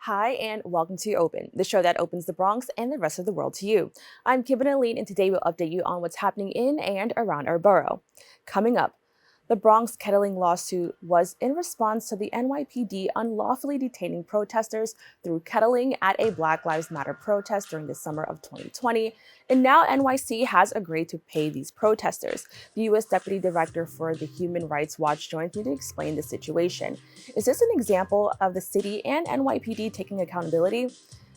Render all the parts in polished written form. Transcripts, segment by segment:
Hi, and welcome to Open, the show that opens the Bronx and the rest of the world to you. I'm Kibin Alleyne, and today we'll update you on what's happening in and around our borough. Coming up, the Bronx kettling lawsuit was in response to the NYPD unlawfully detaining protesters through kettling at a Black Lives Matter protest during the summer of 2020, and now NYC has agreed to pay these protesters. The U.S. Deputy Director for the Human Rights Watch joins me to explain the situation. Is this an example of the city and NYPD taking accountability?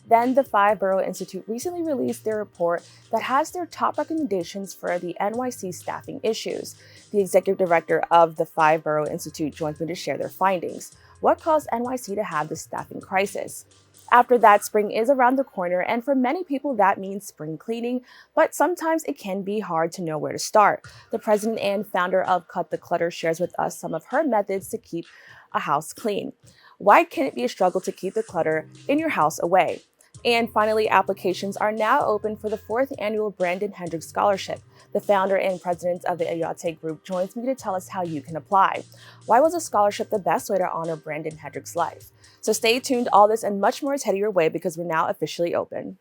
Then the Five Borough Institute recently released their report that has their top recommendations for the NYC staffing issues. The executive director of the Five Borough Institute joins me to share their findings. What caused NYC to have this staffing crisis? After that, spring is around the corner, and for many people that means spring cleaning, but sometimes it can be hard to know where to start. The president and founder of Clutter shares with us some of her methods to keep a house clean. Why can it be a struggle to keep the clutter in your house away? And finally, applications are now open for the 4th annual Brandon Hendricks Scholarship. The founder and president of the Oyate group joins me to tell us how you can apply. Why was a scholarship the best way to honor Brandon Hendricks' life? So stay tuned, all this and much more is headed your way because we're now officially open.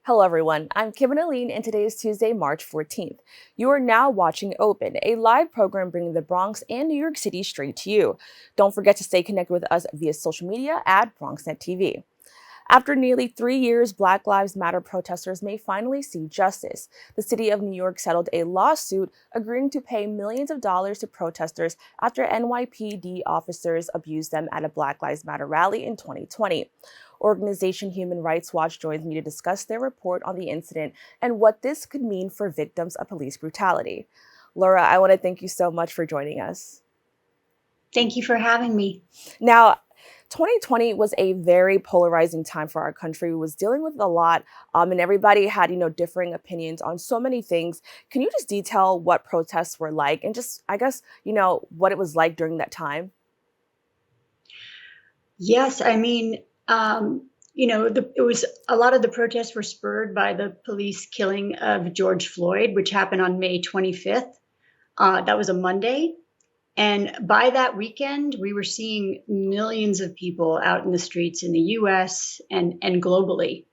Hello, everyone. I'm Kibin Alleyne, and today is Tuesday, March 14th. You are now watching Open, a live program bringing the Bronx and New York City straight to you. Don't forget to stay connected with us via social media at BronxNet TV. After nearly 3 years, Black Lives Matter protesters may finally see justice. The city of New York settled a lawsuit agreeing to pay millions of dollars to protesters after NYPD officers abused them at a Black Lives Matter rally in 2020. Organization Human Rights Watch joins me to discuss their report on the incident and what this could mean for victims of police brutality. Laura, I want to thank you so much for joining us. Thank you for having me. Now, 2020 was a very polarizing time for our country. We was dealing with a lot, and everybody had, differing opinions on so many things. Can you just detail what protests were like and just, I guess, what it was like during that time? Yes, I mean, it was a lot of the protests were spurred by the police killing of George Floyd, which happened on May 25th. That was a Monday. And by that weekend, we were seeing millions of people out in the streets in the US and globally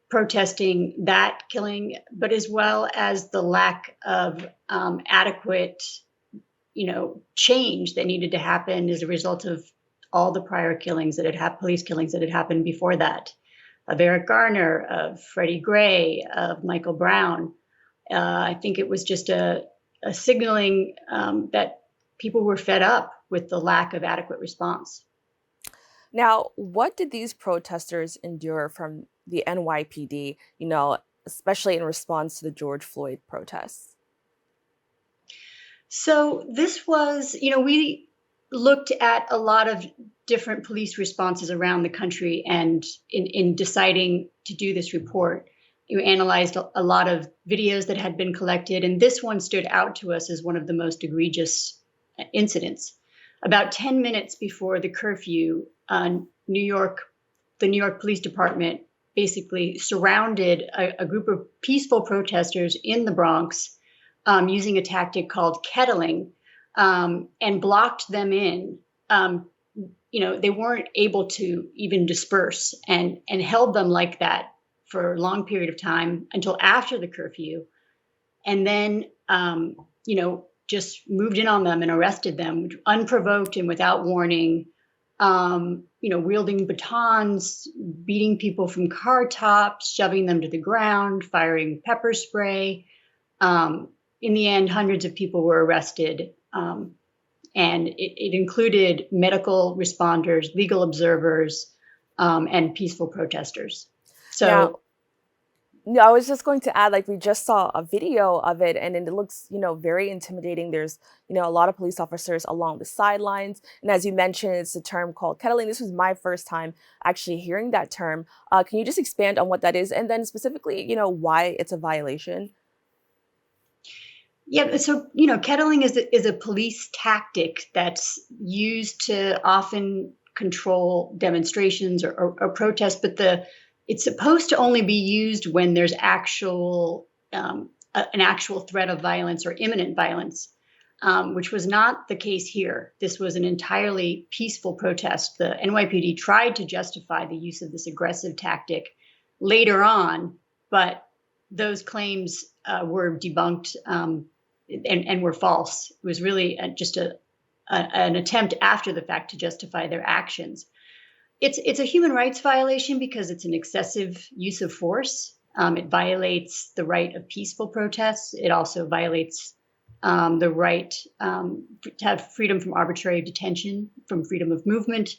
protesting that killing, but as well as the lack of adequate, change that needed to happen as a result of all the prior killings that had happened, police killings that had happened before that, of Eric Garner, of Freddie Gray, of Michael Brown. I think it was just a signaling that people were fed up with the lack of adequate response. Now, what did these protesters endure from the NYPD, especially in response to the George Floyd protests? So this was, we looked at a lot of different police responses around the country, and in deciding to do this report, you analyzed a lot of videos that had been collected, and this one stood out to us as one of the most egregious incidents. About 10 minutes before the curfew, the New York Police Department basically surrounded a group of peaceful protesters in the Bronx using a tactic called kettling, and blocked them in. They weren't able to even disperse, and held them like that for a long period of time until after the curfew. And then, just moved in on them and arrested them unprovoked and without warning, wielding batons, beating people from car tops, shoving them to the ground, firing pepper spray. In the end, hundreds of people were arrested. And it included medical responders, legal observers, and peaceful protesters. So, No, I was just going to add, like, we just saw a video of it and it looks, very intimidating. There's, a lot of police officers along the sidelines. And as you mentioned, it's a term called kettling. This was my first time actually hearing that term. Can you just expand on what that is? And then specifically, why it's a violation? Yeah, so kettling is a police tactic that's used to often control demonstrations or protests, but it's supposed to only be used when there's an actual threat of violence or imminent violence, which was not the case here. This was an entirely peaceful protest. The NYPD tried to justify the use of this aggressive tactic later on, but those claims were debunked. And were false. It was really just an attempt after the fact to justify their actions. It's a human rights violation because it's an excessive use of force. It violates the right of peaceful protests. It also violates the right to have freedom from arbitrary detention, from freedom of movement.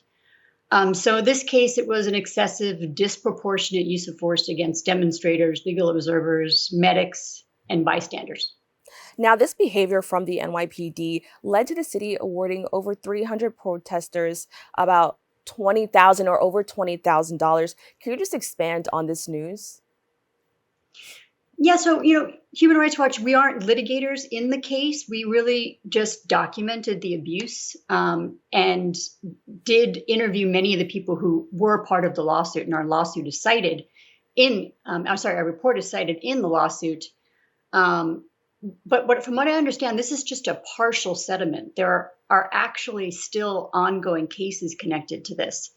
So in this case, it was an excessive, disproportionate use of force against demonstrators, legal observers, medics, and bystanders. Now, this behavior from the NYPD led to the city awarding over 300 protesters about 20,000 or over $20,000. Can you just expand on this news? Yeah, so Human Rights Watch, we aren't litigators in the case. We really just documented the abuse and did interview many of the people who were part of the lawsuit, and our lawsuit is cited our report is cited in the lawsuit. But from what I understand, this is just a partial settlement. There are actually still ongoing cases connected to this.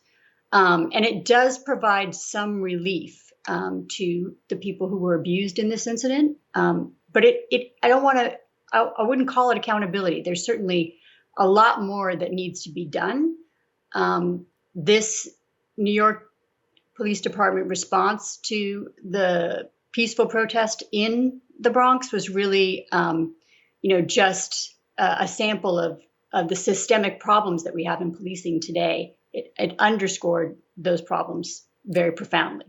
And it does provide some relief to the people who were abused in this incident. But I wouldn't call it accountability. There's certainly a lot more that needs to be done. This New York Police Department response to the peaceful protest in the Bronx was really, just a sample of the systemic problems that we have in policing today. It underscored those problems very profoundly.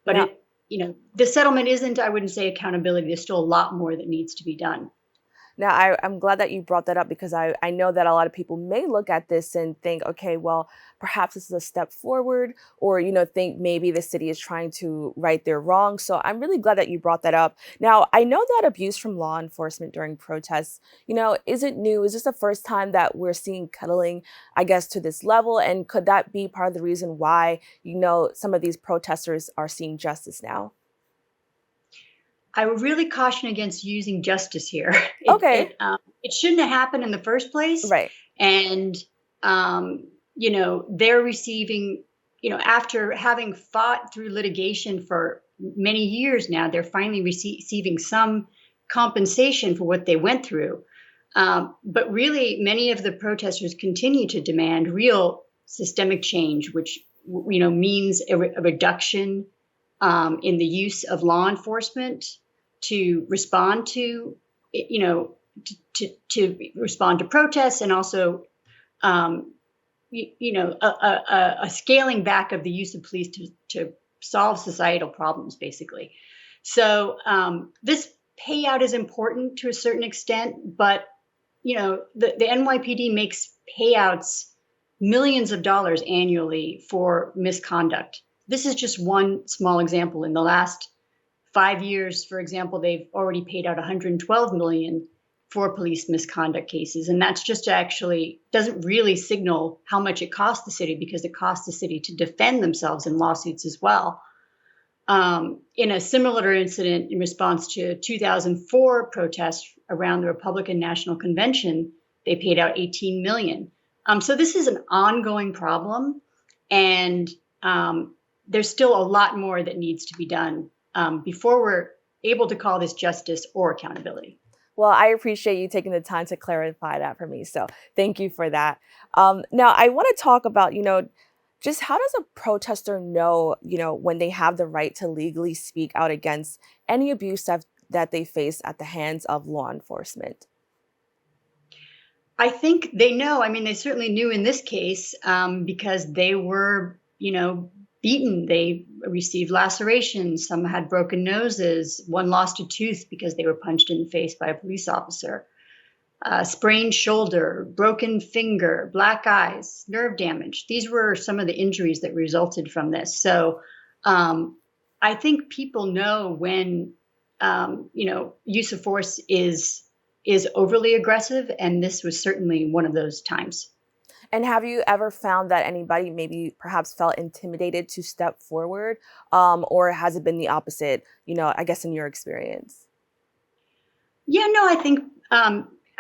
But the settlement isn't, I wouldn't say, accountability. There's still a lot more that needs to be done. Now, I'm glad that you brought that up because I know that a lot of people may look at this and think, okay, well, perhaps this is a step forward, or, think maybe the city is trying to right their wrongs. So I'm really glad that you brought that up. Now, I know that abuse from law enforcement during protests, isn't new. Is this the first time that we're seeing cuddling, I guess, to this level? And could that be part of the reason why, some of these protesters are seeing justice now? I would really caution against using justice here. Okay. It shouldn't have happened in the first place. Right. And, they're receiving, after having fought through litigation for many years now, they're finally receiving some compensation for what they went through. But really, many of the protesters continue to demand real systemic change, which, means a reduction in the use of law enforcement to respond to, to respond to protests, and also, a scaling back of the use of police to solve societal problems, basically. So this payout is important to a certain extent, but the NYPD makes payouts millions of dollars annually for misconduct. This is just one small example. In the last 5 years, for example, they've already paid out $112 million for police misconduct cases. And that's just actually doesn't really signal how much it costs the city, because it costs the city to defend themselves in lawsuits as well. In a similar incident in response to a 2004 protest around the Republican National Convention, they paid out $18 million. So this is an ongoing problem, and there's still a lot more that needs to be done before we're able to call this justice or accountability. Well, I appreciate you taking the time to clarify that for me. So thank you for that. Now, I want to talk about, just how does a protester know, when they have the right to legally speak out against any abuse that they face at the hands of law enforcement? I think they know. I mean, they certainly knew in this case because they were, beaten. They received lacerations. Some had broken noses. One lost a tooth because they were punched in the face by a police officer. Sprained shoulder, broken finger, black eyes, nerve damage. These were some of the injuries that resulted from this. So I think people know when, use of force is overly aggressive, and this was certainly one of those times. And have you ever found that anybody maybe perhaps felt intimidated to step forward, or has it been the opposite, I guess in your experience? Yeah, no, I think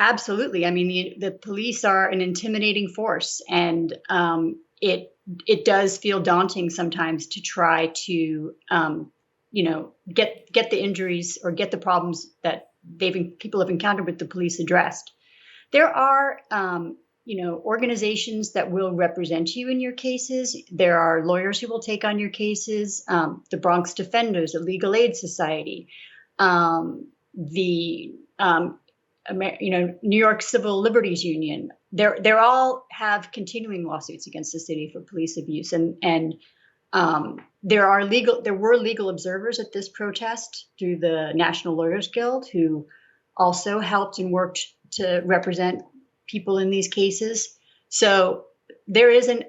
absolutely. I mean, the police are an intimidating force, and it does feel daunting sometimes to try to, get the injuries or get the problems that people have encountered with the police addressed. There are, organizations that will represent you in your cases. There are lawyers who will take on your cases. The Bronx Defenders, the Legal Aid Society, the New York Civil Liberties Union. They're all have continuing lawsuits against the city for police abuse, and there were legal observers at this protest through the National Lawyers Guild who also helped and worked to represent people in these cases. So there is an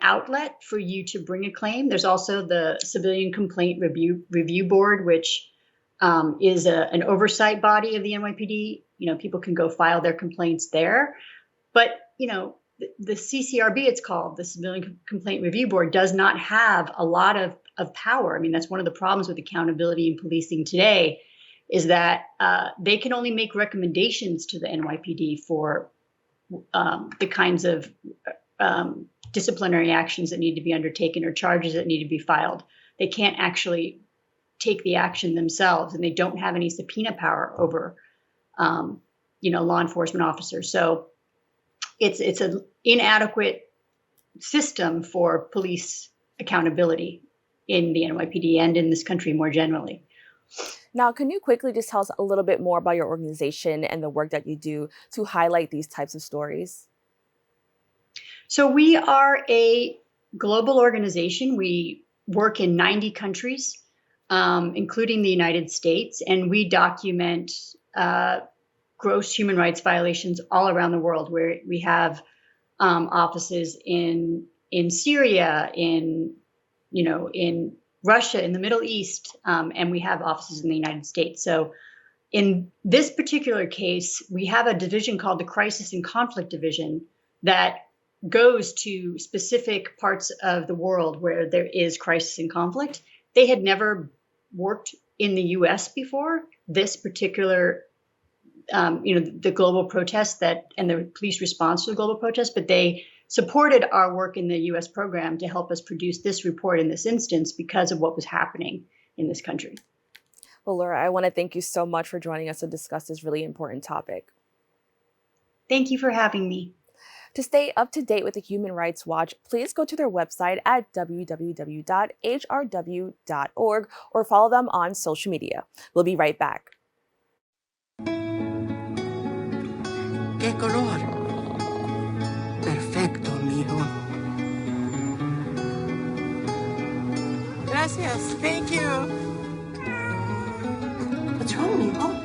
outlet for you to bring a claim. There's also the Civilian Complaint Review Board, which is an oversight body of the NYPD. People can go file their complaints there. But, the CCRB, it's called, the Civilian Complaint Review Board, does not have a lot of power. I mean, that's one of the problems with accountability in policing today, is that they can only make recommendations to the NYPD for the kinds of disciplinary actions that need to be undertaken or charges that need to be filed. They can't actually take the action themselves, and they don't have any subpoena power over, law enforcement officers. So it's an inadequate system for police accountability in the NYPD and in this country more generally. Now, can you quickly just tell us a little bit more about your organization and the work that you do to highlight these types of stories? So we are a global organization. We work in 90 countries, including the United States, and we document gross human rights violations all around the world, where we have offices in Syria, in Russia, in the Middle East, and we have offices in the United States. So in this particular case, we have a division called the Crisis and Conflict Division that goes to specific parts of the world where there is crisis and conflict. They had never worked in the US before. This particular, the global protest and the police response to the global protest, but they supported our work in the US program to help us produce this report in this instance because of what was happening in this country. Well, Laura, I want to thank you so much for joining us to discuss this really important topic. Thank you for having me. To stay up to date with the Human Rights Watch, please go to their website at www.hrw.org or follow them on social media. We'll be right back. ¿Qué color? Perfecto, amigo. Gracias. Thank you. What's wrong, amigo?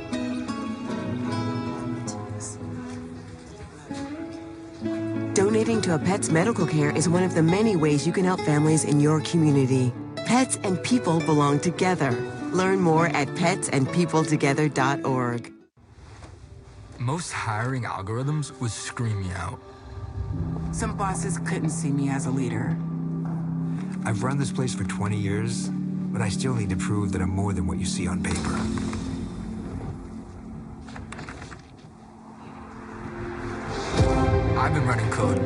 Donating to a pet's medical care is one of the many ways you can help families in your community. Pets and people belong together. Learn more at petsandpeopletogether.org. Most hiring algorithms would scream me out. Some bosses couldn't see me as a leader. I've run this place for 20 years, but I still need to prove that I'm more than what you see on paper. I've been running code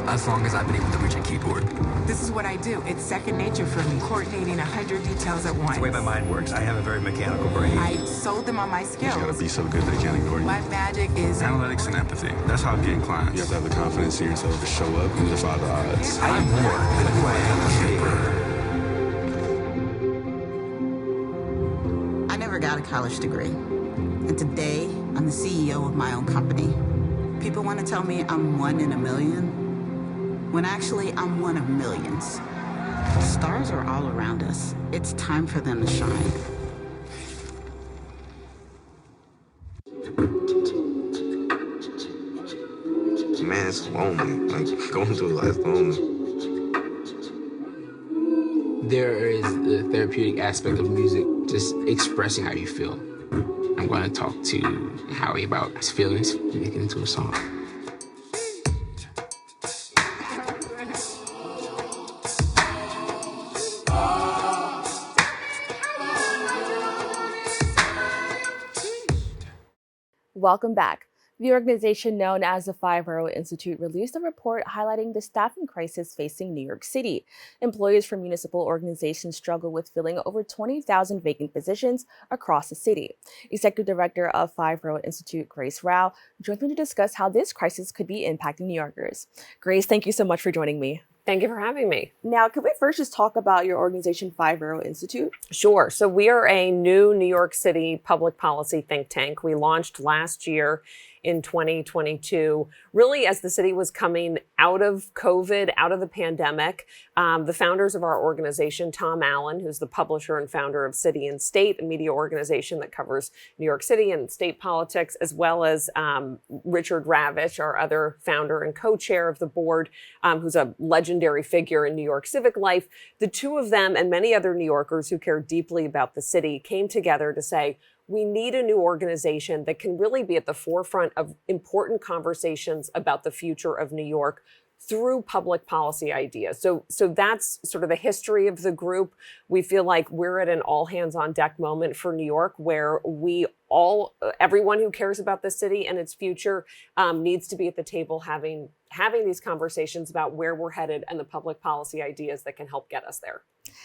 as long as I've been able to reach a keyboard. This is what I do. It's second nature for me, coordinating 100 details at once. It's the way my mind works. I have a very mechanical brain. I sold them on my You skills. just gotta be so good they can't ignore you. My magic is Analytics and empathy. That's how I'm getting clients. You have to have the confidence in yourself to show up and defy the odds. I am more than who I am on paper. I never got a college degree. And today, I'm the CEO of my own company. People want to tell me I'm one in a million, when actually I'm one of millions. Stars are all around us. It's time for them to shine. Man, it's lonely. Like, going through life lonely. There is the therapeutic aspect of music, just expressing how you feel. I'm going to talk to Howie about his feelings, make it into a song. Welcome back. The organization known as the Rauh Institute released a report highlighting the staffing crisis facing New York City. Employees from municipal organizations struggle with filling over 20,000 vacant positions across the city. Executive Director of Rauh Institute, Grace Rauh, joins me to discuss how this crisis could be impacting New Yorkers. Grace, thank you so much for joining me. Thank you for having me. Now, could we first just talk about your organization, Rauh Institute? Sure. So we are a new New York City public policy think tank. We launched last year in 2022, really as the city was coming out of COVID, out of the pandemic. The founders of our organization, Tom Allen, who's the publisher and founder of City and State, a media organization that covers New York City and state politics, as well as Richard Ravitch, our other founder and co-chair of the board, who's a legendary figure in New York civic life. The two of them and many other New Yorkers who care deeply about the city came together to say, we need a new organization that can really be at the forefront of important conversations about the future of New York through public policy ideas. So that's sort of the history of the group. We feel like we're at an all hands on deck moment for New York, where everyone who cares about the city and its future needs to be at the table having these conversations about where we're headed and the public policy ideas that can help get us there.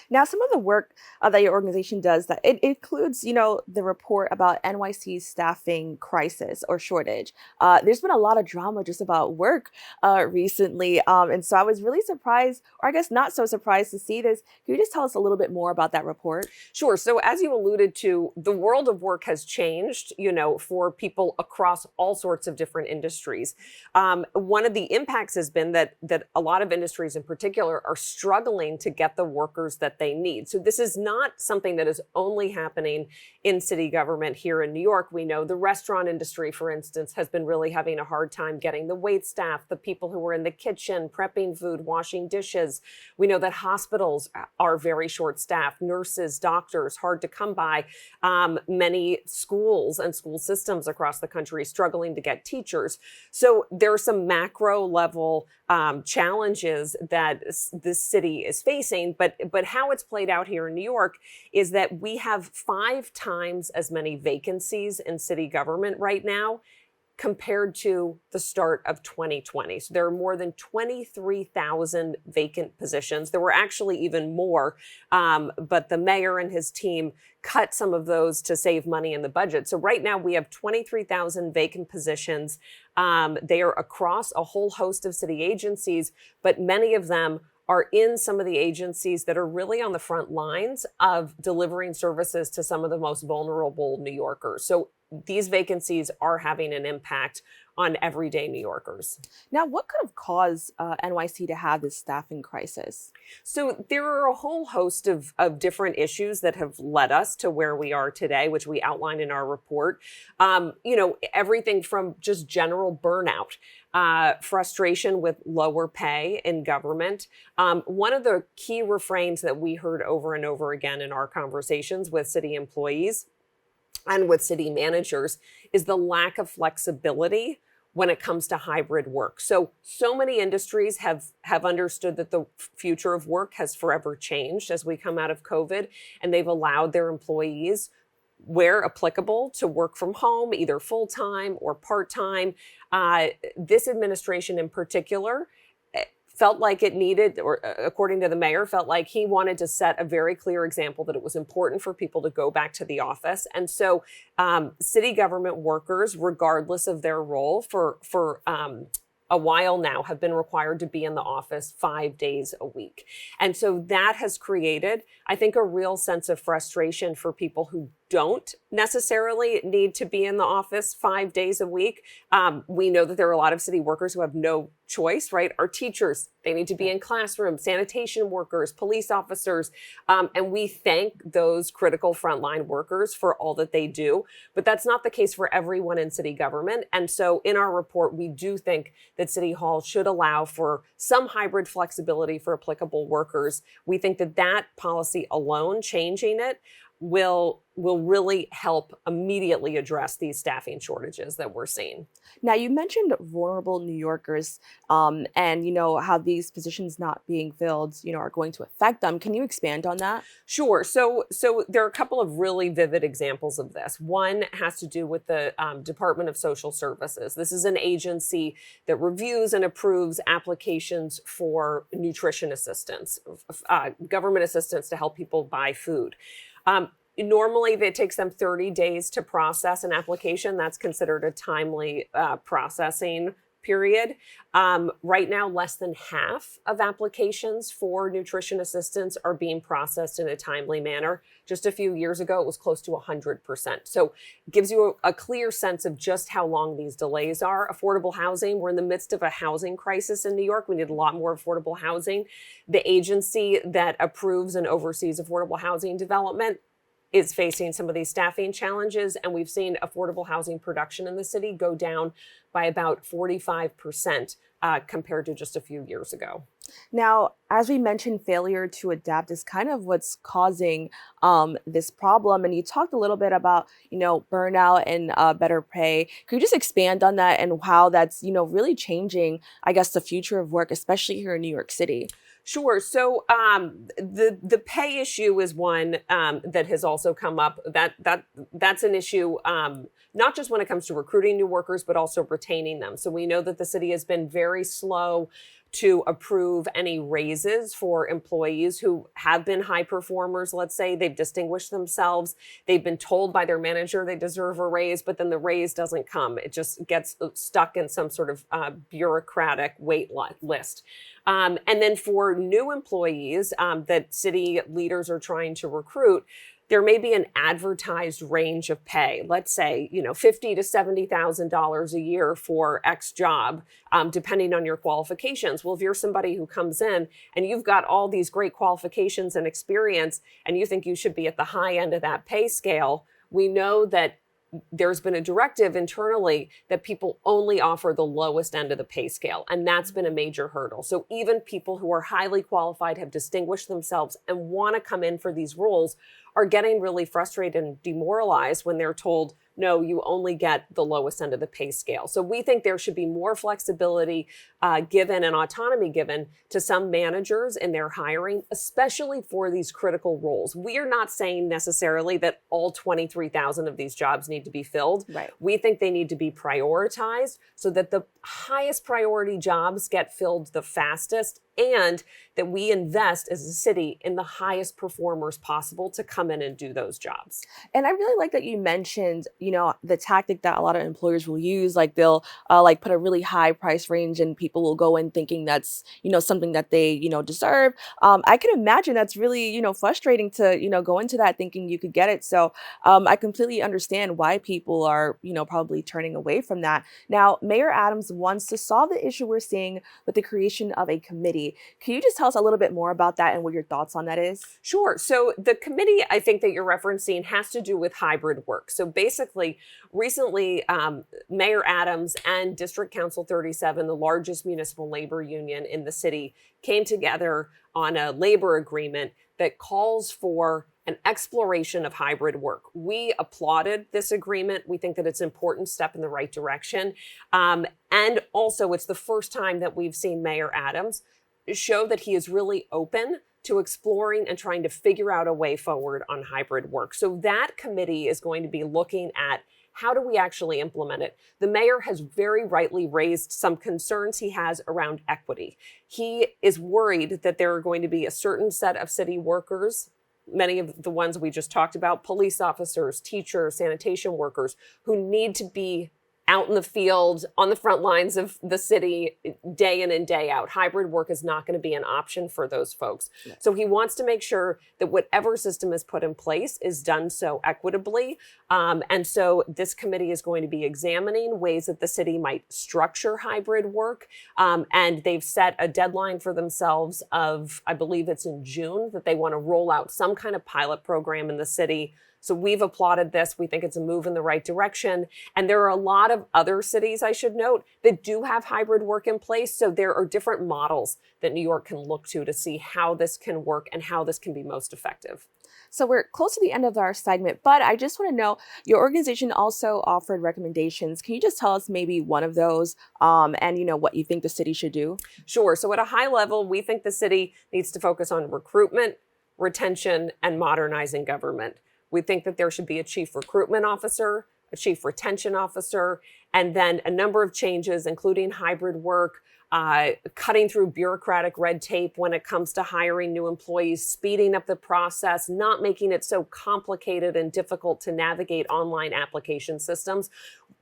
Now, some of the work that your organization does, that it includes, the report about NYC's staffing crisis or shortage. There's been a lot of drama just about work recently. And so I was really surprised, or I guess not so surprised to see this. Can you just tell us a little bit more about that report? Sure. So as you alluded to, the world of work has changed, for people across all sorts of different industries. One of the impacts has been that a lot of industries in particular are struggling to get the workers that they need. So this is not something that is only happening in city government here in New York. We know the restaurant industry, for instance, has been really having a hard time getting the wait staff, the people who are in the kitchen, prepping food, washing dishes. We know that hospitals are very short staffed, nurses, doctors, hard to come by. Many schools and school systems across the country struggling to get teachers. So there are some macro level challenges that this city is facing, but how it's played out here in New York is that we have 5 times as many vacancies in city government right now compared to the start of 2020. So there are more than 23,000 vacant positions. There were actually even more, but the mayor and his team cut some of those to save money in the budget. So right now we have 23,000 vacant positions. They are across a whole host of city agencies, but many of them are in some of the agencies that are really on the front lines of delivering services to some of the most vulnerable New Yorkers. So these vacancies are having an impact on everyday New Yorkers. Now, what could have caused NYC to have this staffing crisis? So there are a whole host of different issues that have led us to where we are today, which we outlined in our report. Everything from just general burnout, frustration with lower pay in government. One of the key refrains that we heard over and over again in our conversations with city employees and with city managers is the lack of flexibility when it comes to hybrid work. So many industries have understood that the future of work has forever changed as we come out of COVID, and they've allowed their employees, where applicable, to work from home, either full-time or part-time. This administration in particular felt like it needed, or according to the mayor, felt like he wanted to set a very clear example that it was important for people to go back to the office. And so city government workers, regardless of their role, for a while now have been required to be in the office 5 days a week. And so that has created, I think, a real sense of frustration for people who don't necessarily need to be in the office 5 days a week. We know that there are a lot of city workers who have no choice, right? Our teachers, they need to be in classrooms, sanitation workers, police officers, and we thank those critical frontline workers for all that they do. But that's not the case for everyone in city government. And so in our report, we do think that City Hall should allow for some hybrid flexibility for applicable workers. We think that that policy alone, changing it, will really help immediately address these staffing shortages that we're seeing. Now, you mentioned vulnerable New Yorkers, and how these positions not being filled, are going to affect them. Can you expand on that? Sure. So there are a couple of really vivid examples of this. One has to do with the Department of Social Services. This is an agency that reviews and approves applications for nutrition assistance, government assistance to help people buy food. Normally, it takes them 30 days to process an application. That's considered a timely processing period. Right now, less than half of applications for nutrition assistance are being processed in a timely manner. Just a few years ago, it was close to 100%. So it gives you a clear sense of just how long these delays are. Affordable housing, we're in the midst of a housing crisis in New York. We need a lot more affordable housing. The agency that approves and oversees affordable housing development is facing some of these staffing challenges, and we've seen affordable housing production in the city go down by about 45% compared to just a few years ago. Now, as we mentioned, failure to adapt is kind of what's causing this problem. And you talked a little bit about, burnout and better pay. Could you just expand on that and how that's, really changing, I guess, the future of work, especially here in New York City? Sure. So the pay issue is one that has also come up. That's an issue not just when it comes to recruiting new workers, but also retaining them. So we know that the city has been very slow to approve any raises for employees who have been high performers. Let's say they've distinguished themselves. They've been told by their manager they deserve a raise, but then the raise doesn't come. It just gets stuck in some sort of bureaucratic wait list. And then for new employees that city leaders are trying to recruit, there may be an advertised range of pay. Let's say, $50,000 to $70,000 a year for X job, depending on your qualifications. Well, if you're somebody who comes in and you've got all these great qualifications and experience, and you think you should be at the high end of that pay scale, we know that there's been a directive internally that people only offer the lowest end of the pay scale. And that's been a major hurdle. So even people who are highly qualified, have distinguished themselves and want to come in for these roles are getting really frustrated and demoralized when they're told, no, you only get the lowest end of the pay scale. So we think there should be more flexibility given and autonomy given to some managers in their hiring, especially for these critical roles. We are not saying necessarily that all 23,000 of these jobs need to be filled. Right. We think they need to be prioritized so that the highest priority jobs get filled the fastest, and that we invest as a city in the highest performers possible to come in and do those jobs. And I really like that you mentioned, the tactic that a lot of employers will use, like they'll put a really high price range and people will go in thinking that's, something that they, deserve. I can imagine that's really, frustrating to, go into that thinking you could get it. So I completely understand why people are, probably turning away from that. Now, Mayor Adams wants to solve the issue we're seeing with the creation of a committee. Can you just tell us a little bit more about that and what your thoughts on that is? Sure. So the committee I think that you're referencing has to do with hybrid work. So basically, recently, Mayor Adams and District Council 37, the largest municipal labor union in the city, came together on a labor agreement that calls for an exploration of hybrid work. We applauded this agreement. We think that it's an important step in the right direction. And also, it's the first time that we've seen Mayor Adams show that he is really open to exploring and trying to figure out a way forward on hybrid work. So that committee is going to be looking at how do we actually implement it? The mayor has very rightly raised some concerns he has around equity. He is worried that there are going to be a certain set of city workers, many of the ones we just talked about, police officers, teachers, sanitation workers, who need to be out in the field, on the front lines of the city, day in and day out. Hybrid work is not going to be an option for those folks. Yeah. So he wants to make sure that whatever system is put in place is done so equitably. And so this committee is going to be examining ways that the city might structure hybrid work. And they've set a deadline for themselves of, I believe it's in June, that they want to roll out some kind of pilot program in the city. So we've applauded this. We think it's a move in the right direction. And there are a lot of other cities, I should note, that do have hybrid work in place. So there are different models that New York can look to see how this can work and how this can be most effective. So we're close to the end of our segment, but I just want to know, your organization also offered recommendations. Can you just tell us maybe one of those and, what you think the city should do? Sure. So at a high level, we think the city needs to focus on recruitment, retention, and modernizing government. We think that there should be a chief recruitment officer, a chief retention officer, and then a number of changes, including hybrid work, cutting through bureaucratic red tape when it comes to hiring new employees, speeding up the process, not making it so complicated and difficult to navigate online application systems.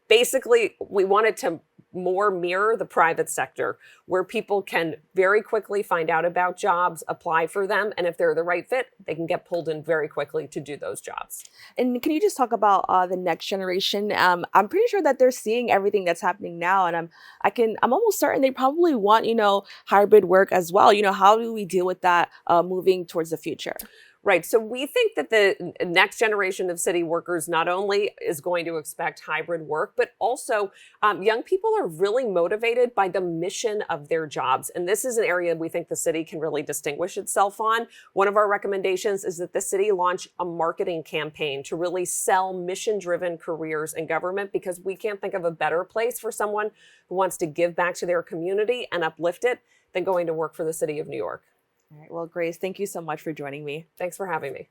Basically, we want it to more mirror the private sector, where people can very quickly find out about jobs, apply for them, and if they're the right fit, they can get pulled in very quickly to do those jobs. And can you just talk about the next generation? I'm pretty sure that they're seeing everything that's happening now, and I'm almost certain they probably want, hybrid work as well. How do we deal with that moving towards the future? Right. So we think that the next generation of city workers not only is going to expect hybrid work, but also young people are really motivated by the mission of their jobs. And this is an area we think the city can really distinguish itself on. One of our recommendations is that the city launch a marketing campaign to really sell mission-driven careers in government, because we can't think of a better place for someone who wants to give back to their community and uplift it than going to work for the city of New York. All right. Well, Grace, thank you so much for joining me. Thanks for having me.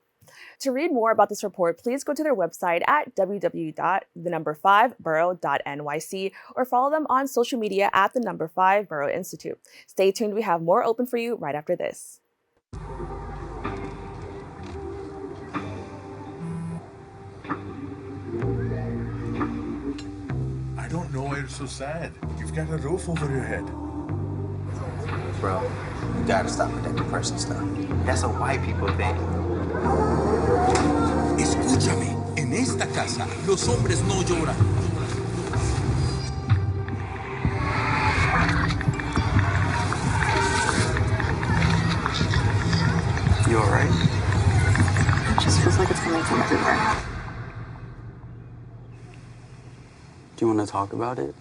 To read more about this report, please go to their website at www.5borough.nyc or follow them on social media at the 5 Borough Institute. Stay tuned. We have more open for you right after this. I don't know why you're so sad. You've got a roof over your head. Bro, you gotta stop with that depression stuff. That's a white people thing. Escúchame, en esta casa los hombres no lloran. You alright? It just feels like it's coming from everywhere. Do you want to talk about it?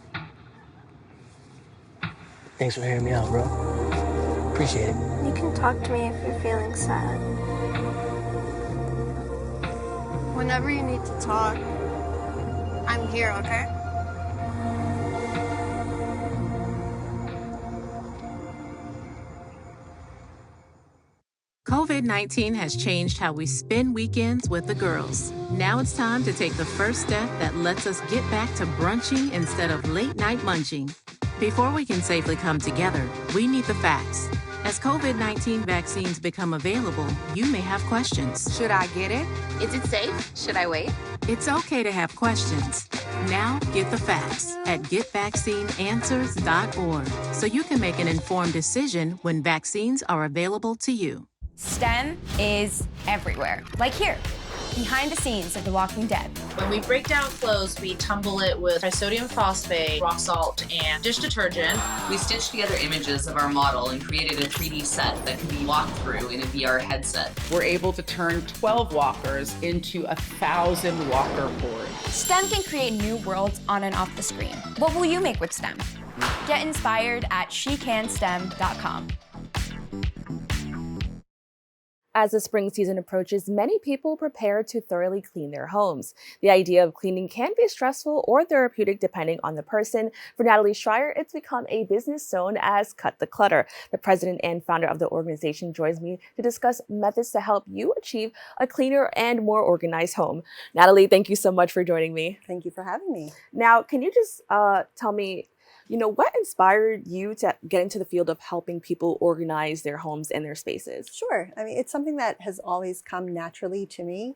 Thanks for hearing me out, bro. Appreciate it. You can talk to me if you're feeling sad. Whenever you need to talk, I'm here, okay? COVID-19 has changed how we spend weekends with the girls. Now it's time to take the first step that lets us get back to brunching instead of late-night munching. Before we can safely come together, we need the facts. As COVID-19 vaccines become available, you may have questions. Should I get it? Is it safe? Should I wait? It's okay to have questions. Now get the facts at getvaccineanswers.org so you can make an informed decision when vaccines are available to you. STEM is everywhere, like here, behind the scenes of The Walking Dead. When we break down clothes, we tumble it with trisodium phosphate, rock salt, and dish detergent. We stitched together images of our model and created a 3D set that can be walked through in a VR headset. We're able to turn 12 walkers into 1,000 walker boards. STEM can create new worlds on and off the screen. What will you make with STEM? Get inspired at shecanstem.com. As the spring season approaches, many people prepare to thoroughly clean their homes. The idea of cleaning can be stressful or therapeutic depending on the person. For Natalie Schrier, it's become a business known as Cut the Clutter. The president and founder of the organization joins me to discuss methods to help you achieve a cleaner and more organized home. Natalie, thank you so much for joining me. Thank you for having me. Now, can you just tell me, what inspired you to get into the field of helping people organize their homes and their spaces? Sure. I mean, it's something that has always come naturally to me.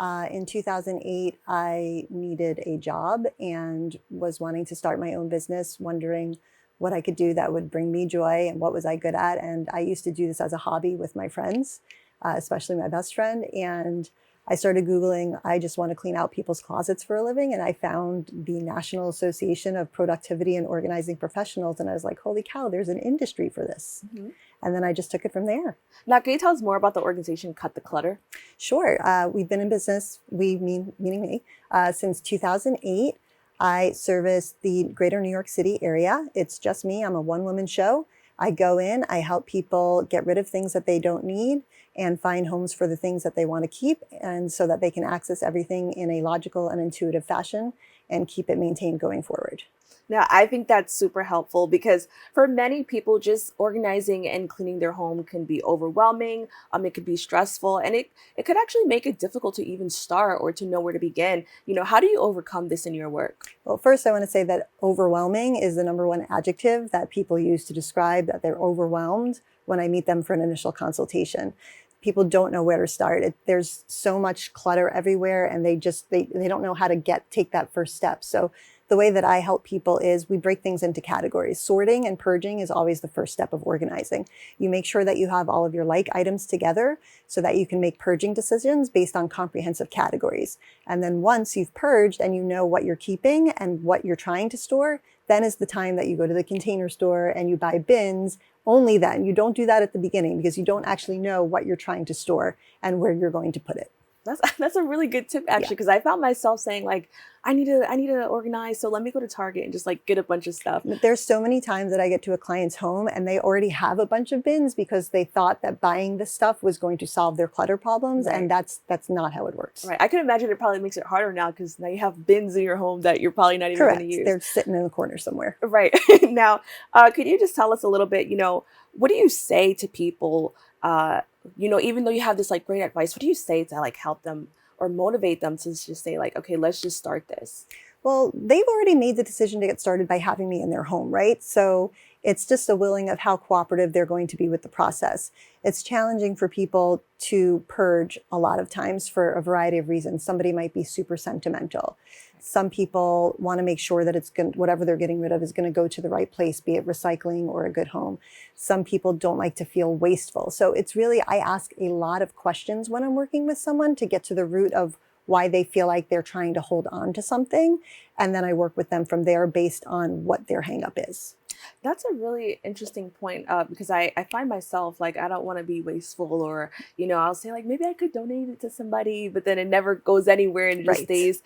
In 2008, I needed a job and was wanting to start my own business, wondering what I could do that would bring me joy and what was I good at. And I used to do this as a hobby with my friends, especially my best friend. And I started Googling, I just want to clean out people's closets for a living. And I found the National Association of Productivity and Organizing Professionals. And I was like, holy cow, there's an industry for this. And then I just took it from there. Now, can you tell us more about the organization Cut the Clutter? Sure. We've been in business, meaning me, since 2008. I service the greater New York City area. It's just me. I'm a one-woman show. I go in, I help people get rid of things that they don't need and find homes for the things that they want to keep, and so that they can access everything in a logical and intuitive fashion and keep it maintained going forward. Now, I think that's super helpful because for many people, just organizing and cleaning their home can be overwhelming. It could be stressful, and it could actually make it difficult to even start or to know where to begin. How do you overcome this in your work? Well, first, I want to say that overwhelming is the #1 adjective that people use to describe that they're overwhelmed when I meet them for an initial consultation. People don't know where to start. There's so much clutter everywhere, and they don't know how to take that first step. So the way that I help people is we break things into categories. Sorting and purging is always the first step of organizing. You make sure that you have all of your like items together so that you can make purging decisions based on comprehensive categories. And then once you've purged and you know what you're keeping and what you're trying to store, then is the time that you go to the container store and you buy bins. Only then. You don't do that at the beginning because you don't actually know what you're trying to store and where you're going to put it. That's a really good tip, actually, because I found myself saying, like, I need to organize, so let me go to Target and just like get a bunch of stuff. There's so many times that I get to a client's home and they already have a bunch of bins because they thought that buying this stuff was going to solve their clutter problems, and that's not how it works. Right. I can imagine it probably makes it harder now because now you have bins in your home that you're probably not even going to use. They're sitting in the corner somewhere. Right. Now, could you just tell us a little bit, what do you say to people, even though you have this like great advice, what do you say to like help them or motivate them to just say like, okay, let's just start this? Well, they've already made the decision to get started by having me in their home, right? So it's just a willing of how cooperative they're going to be with the process. It's challenging for people to purge a lot of times for a variety of reasons. Somebody might be super sentimental. Some people want to make sure that whatever they're getting rid of is going to go to the right place, be it recycling or a good home. Some people don't like to feel wasteful. So it's really, I ask a lot of questions when I'm working with someone to get to the root of why they feel like they're trying to hold on to something. And then I work with them from there based on what their hang up is. That's a really interesting point because I find myself like I don't want to be wasteful, or I'll say like maybe I could donate it to somebody, but then it never goes anywhere and it just stays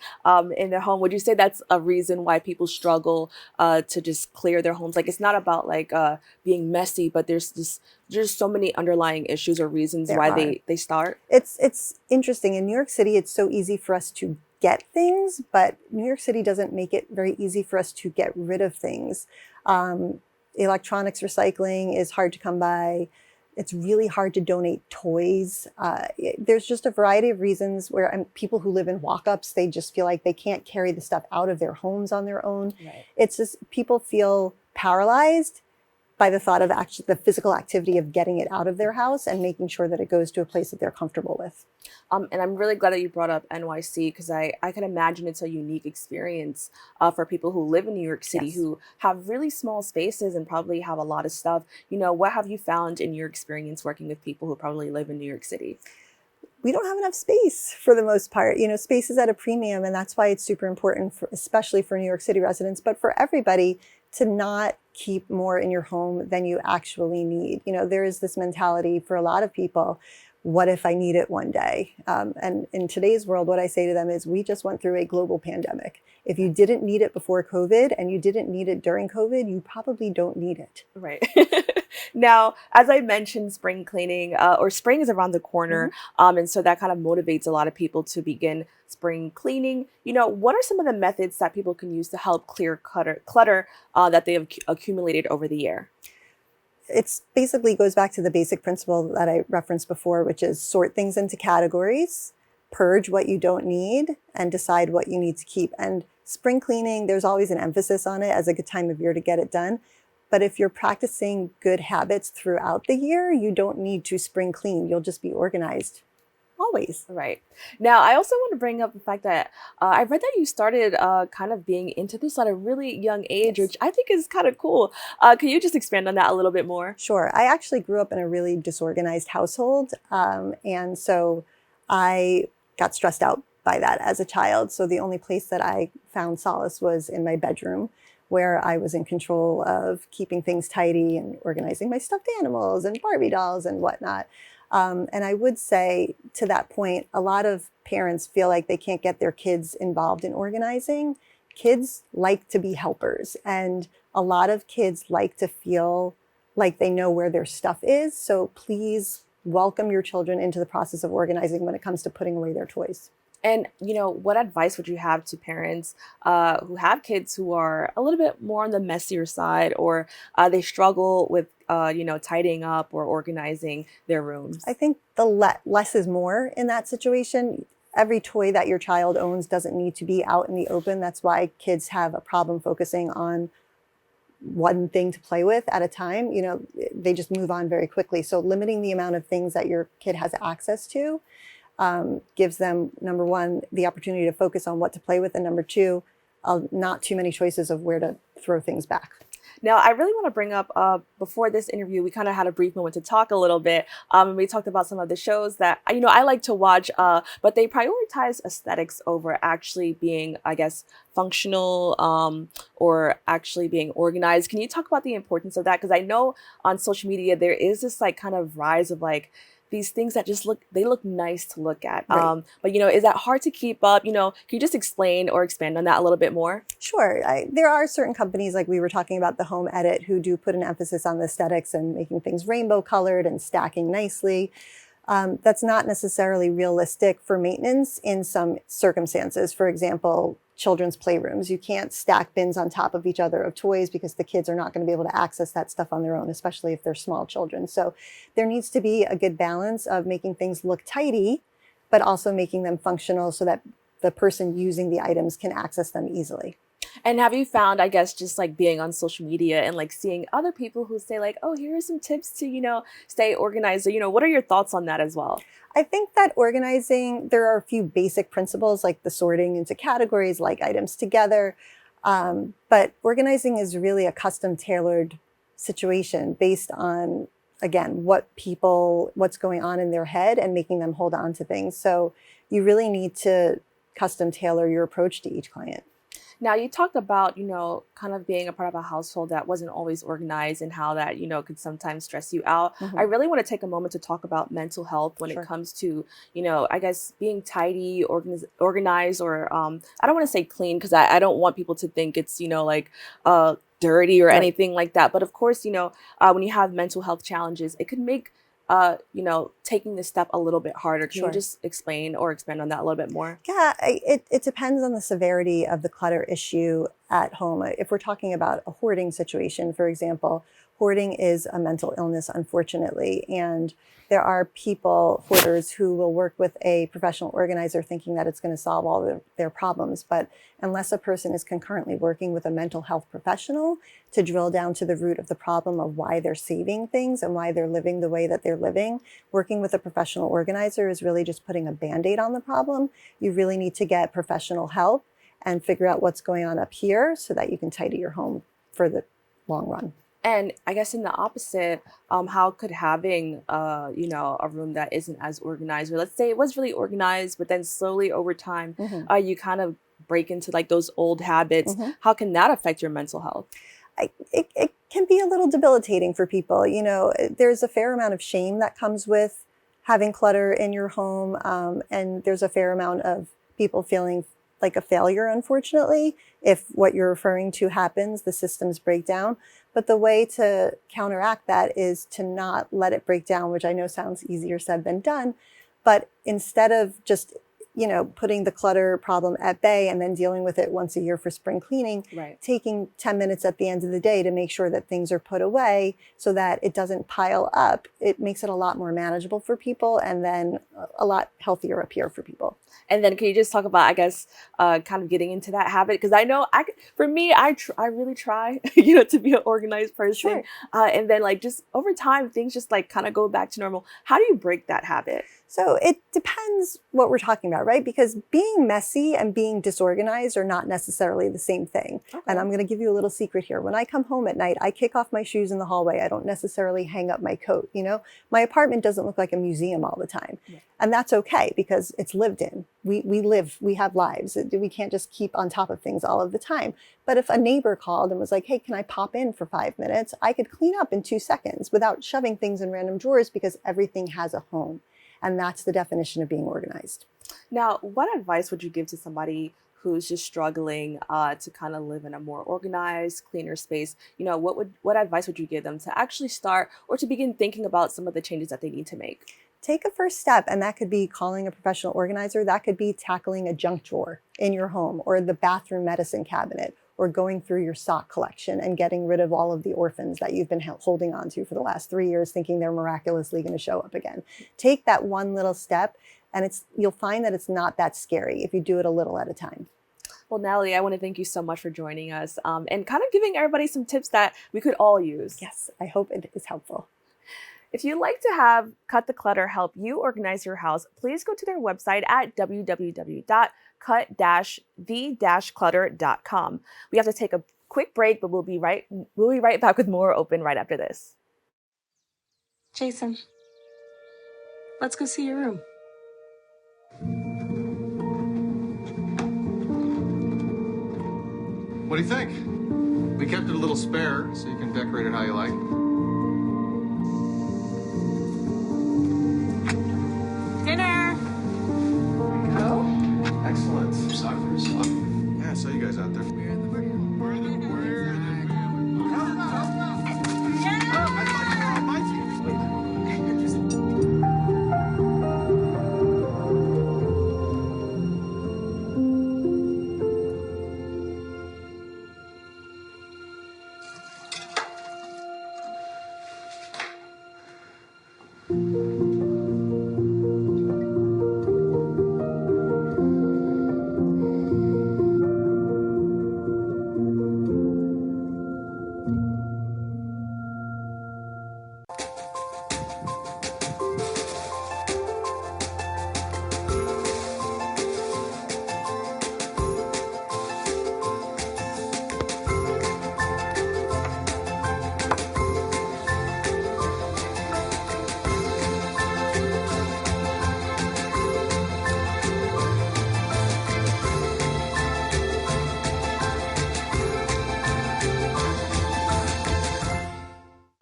in their home. Would you say that's a reason why people struggle to just clear their homes? Like it's not about like being messy, but there's so many underlying issues or reasons why they start. It's interesting. In New York City, it's so easy for us to get things, but New York City doesn't make it very easy for us to get rid of things. Electronics recycling is hard to come by. It's really hard to donate toys. There's just a variety of reasons where people who live in walk-ups, they just feel like they can't carry the stuff out of their homes on their own. Right. It's just people feel paralyzed by the thought of actually the physical activity of getting it out of their house and making sure that it goes to a place that they're comfortable with. And I'm really glad that you brought up NYC because I can imagine it's a unique experience for people who live in New York City who have really small spaces and probably have a lot of stuff. What have you found in your experience working with people who probably live in New York City? We don't have enough space for the most part. Space is at a premium, and that's why it's super important, especially for New York City residents, but for everybody, to not keep more in your home than you actually need. There is this mentality for a lot of people, what if I need it one day? And in today's world, what I say to them is we just went through a global pandemic. If you didn't need it before COVID and you didn't need it during COVID, you probably don't need it. Right. Now, as I mentioned, spring cleaning or spring is around the corner. And so that kind of motivates a lot of people to begin spring cleaning. What are some of the methods that people can use to help clear clutter that they have accumulated over the year? It's basically goes back to the basic principle that I referenced before, which is sort things into categories, purge what you don't need, and decide what you need to keep. And spring cleaning, there's always an emphasis on it as a good time of year to get it done. But if you're practicing good habits throughout the year, you don't need to spring clean. You'll just be organized. Always. Right. Now, I also want to bring up the fact that I read that you started kind of being into this at a really young age, which I think is kind of cool. Can you just expand on that a little bit more? Sure. I actually grew up in a really disorganized household. And so I got stressed out by that as a child. So the only place that I found solace was in my bedroom, where I was in control of keeping things tidy and organizing my stuffed animals and Barbie dolls and whatnot. And I would say to that point, a lot of parents feel like they can't get their kids involved in organizing. Kids like to be helpers, and a lot of kids like to feel like they know where their stuff is. So please welcome your children into the process of organizing when it comes to putting away their toys. And, what advice would you have to parents who have kids who are a little bit more on the messier side, or they struggle with, tidying up or organizing their rooms? I think the less is more in that situation. Every toy that your child owns doesn't need to be out in the open. That's why kids have a problem focusing on one thing to play with at a time. They just move on very quickly. So limiting the amount of things that your kid has access to gives them, number one, the opportunity to focus on what to play with, and number two, not too many choices of where to throw things back. Now, I really want to bring up, before this interview, we kind of had a brief moment to talk a little bit. And we talked about some of the shows that, I like to watch, but they prioritize aesthetics over actually being, I guess, functional or actually being organized. Can you talk about the importance of that? Because I know on social media, there is this kind of rise of these things that just look nice to look at. Right. But, is that hard to keep up? Can you just explain or expand on that a little bit more? Sure. There are certain companies, like we were talking about, the Home Edit, who do put an emphasis on the aesthetics and making things rainbow colored and stacking nicely. That's not necessarily realistic for maintenance in some circumstances. For example, children's playrooms. You can't stack bins on top of each other of toys because the kids are not going to be able to access that stuff on their own, especially if they're small children. So there needs to be a good balance of making things look tidy, but also making them functional so that the person using the items can access them easily. And have you found, I guess, just being on social media and seeing other people who say oh, here are some tips to, stay organized. What are your thoughts on that as well? I think that organizing, there are a few basic principles, like the sorting into categories, like items together. But organizing is really a custom tailored situation based on, again, what's going on in their head and making them hold on to things. So you really need to custom tailor your approach to each client. Now, you talked about, kind of being a part of a household that wasn't always organized and how that, could sometimes stress you out. Mm-hmm. I really want to take a moment to talk about mental health when Sure. it comes to, I guess, being tidy, organized, or I don't want to say clean, because I don't want people to think it's, dirty or Right. anything like that. But of course, when you have mental health challenges, it could make taking this step a little bit harder. Can Sure. you just explain or expand on that a little bit more? Yeah, it depends on the severity of the clutter issue at home. If we're talking about a hoarding situation, for example, hoarding is a mental illness, unfortunately. And there are hoarders, who will work with a professional organizer thinking that it's going to solve all their problems. But unless a person is concurrently working with a mental health professional to drill down to the root of the problem of why they're saving things and why they're living the way that they're living, working with a professional organizer is really just putting a Band-Aid on the problem. You really need to get professional help and figure out what's going on up here so that you can tidy your home for the long run. And I guess in the opposite, how could having, a room that isn't as organized, or let's say it was really organized, but then slowly over time, Mm-hmm. you kind of break into those old habits. Mm-hmm. How can that affect your mental health? It can be a little debilitating for people. There's a fair amount of shame that comes with having clutter in your home. And there's a fair amount of people feeling like a failure, unfortunately, if what you're referring to happens, the systems break down. But the way to counteract that is to not let it break down, which I know sounds easier said than done. But instead of just you know, putting the clutter problem at bay and then dealing with it once a year for spring cleaning, taking 10 minutes at the end of the day to make sure that things are put away so that it doesn't pile up, it makes it a lot more manageable for people and then a lot healthier up here for people. And then can you just talk about, I guess, kind of getting into that habit? Because I know, for me, I really try, you know, to be an organized person. And then like just over time, things just like kind of go back to normal. How do you break that habit? So it depends what we're talking about, right? Because being messy and being disorganized are not necessarily the same thing. And I'm going to give you a little secret here. When I come home at night, I kick off my shoes in the hallway. I don't necessarily hang up my coat, you know? My apartment doesn't look like a museum all the time. And that's okay because it's lived in. We have lives. We can't just keep on top of things all of the time. But if a neighbor called and was like, hey, can I pop in for 5 minutes? I could clean up in 2 seconds without shoving things in random drawers because everything has a home. And that's the definition of being organized. Now, what advice would you give to somebody who's just struggling to kind of live in a more organized, cleaner space? You know, what advice would you give them to actually start or to begin thinking about some of the changes that they need to make? Take a first step, and that could be calling a professional organizer. That could be tackling a junk drawer in your home or the bathroom medicine cabinet, or going through your sock collection and getting rid of all of the orphans that you've been holding on to for the last 3 years, thinking they're miraculously going to show up again. Take that one little step, and you'll find that it's not that scary if you do it a little at a time. Well, Natalie, I want to thank you so much for joining us and kind of giving everybody some tips that we could all use. Yes, I hope it is helpful. If you'd like to have Cut the Clutter help you organize your house, please go to their website at www.cut-the-clutter.com. We have to take a quick break, but we'll be right back with more Open right after this. Jason, let's go see your room. What do you think? We kept it a little spare, so you can decorate it how you like. Dinner! Oh, excellent. Sorry for this one. Yeah, I saw you guys out there. We're in the room. We're in the room.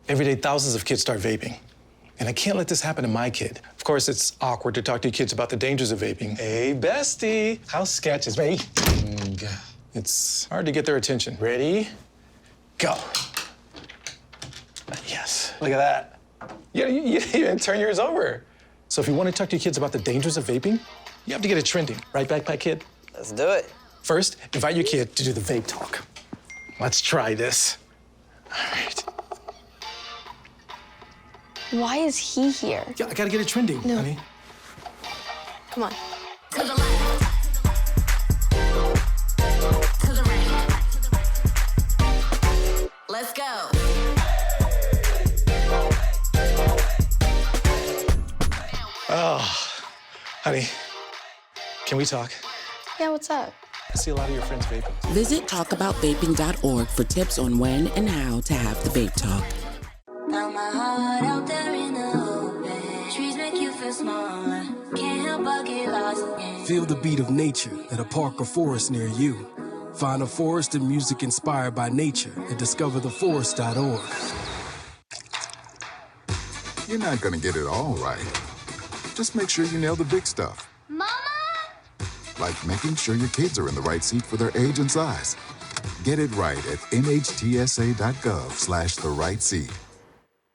Every day, thousands of kids start vaping. And I can't let this happen to my kid. Of course, it's awkward to talk to your kids about the dangers of vaping. Hey, bestie, how's sketches, baby? It's hard to get their attention. Ready? Go. Yes, look at that. You didn't turn yours over. So if you want to talk to your kids about the dangers of vaping, you have to get it trending. Right, backpack kid? Let's do it. First, invite your kid to do the vape talk. Let's try this. All right. Why is he here? Yeah, I gotta get it trending, honey. Come on. To the left. To the right. Let's go. Oh, honey, can we talk? Yeah, what's up? I see a lot of your friends vaping. Visit talkaboutVaping.org for tips on when and how to have the vape talk. Found my heart out there in the open. Trees make you feel small. Can't help but get lost again. Feel the beat of nature at a park or forest near you. Find a forest and music inspired by nature at discovertheforest.org. You're not gonna get it all right. Just make sure you nail the big stuff. Mama! Like making sure your kids are in the right seat for their age and size. Get it right at nhtsa.gov/the right seat.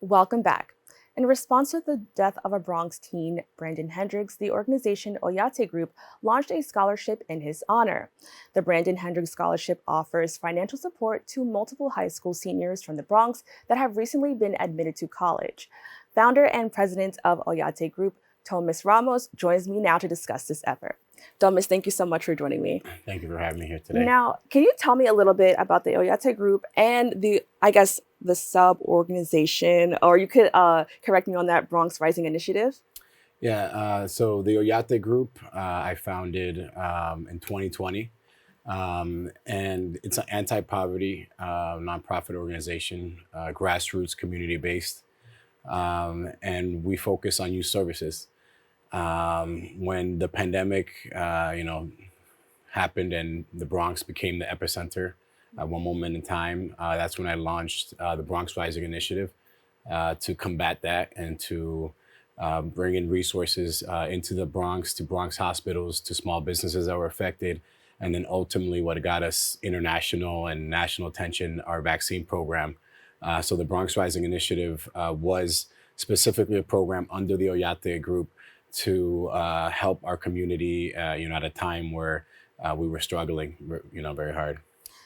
Welcome back. In response to the death of a Bronx teen, Brandon Hendricks, the organization Oyate Group launched a scholarship in his honor. The Brandon Hendricks Scholarship offers financial support to multiple high school seniors from the Bronx that have recently been admitted to college. Founder and president of Oyate Group, Tomas Ramos, joins me now to discuss this effort. Tomas, thank you so much for joining me. Thank you for having me here today. Now, can you tell me a little bit about the Oyate Group and the sub-organization, or you could correct me on that, Bronx Rising Initiative? Yeah, so the Oyate Group I founded in 2020, and it's an anti-poverty nonprofit organization, grassroots, community-based, and we focus on youth services. When the pandemic, happened and the Bronx became the epicenter at one moment in time, that's when I launched the Bronx Rising Initiative to combat that and to bring in resources into the Bronx, to Bronx hospitals, to small businesses that were affected. And then ultimately what got us international and national attention, our vaccine program. So the Bronx Rising Initiative was specifically a program under the Oyate Group to help our community, at a time where we were struggling, very hard.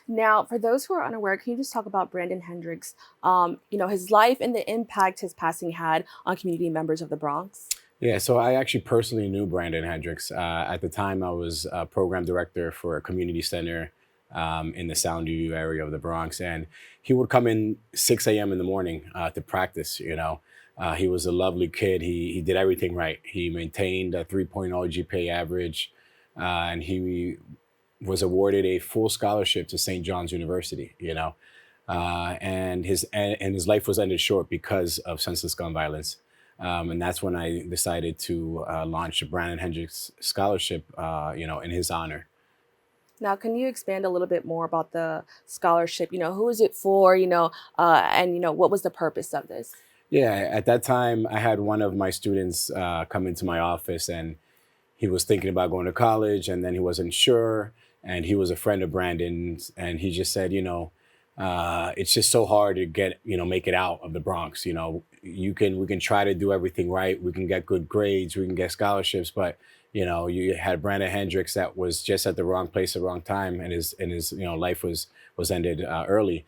Now, for those who are unaware, can you just talk about Brandon Hendricks, his life and the impact his passing had on community members of the Bronx? Yeah, so I actually personally knew Brandon Hendricks. At the time, I was a program director for a community center in the Soundview area of the Bronx. And he would come in 6 a.m. in the morning to practice, He was a lovely kid. He did everything right. He maintained a 3.0 GPA average, and he was awarded a full scholarship to St. John's University, and his life was ended short because of senseless gun violence. And that's when I decided to launch the Brandon Hendricks Scholarship, in his honor. Now, can you expand a little bit more about the scholarship? Who is it for, and what was the purpose of this? Yeah, at that time, I had one of my students come into my office, and he was thinking about going to college, and then he wasn't sure. And he was a friend of Brandon's, and he just said, it's just so hard to get, make it out of the Bronx. We can try to do everything right. We can get good grades. We can get scholarships, but you had Brandon Hendricks that was just at the wrong place at the wrong time, and his life was ended early.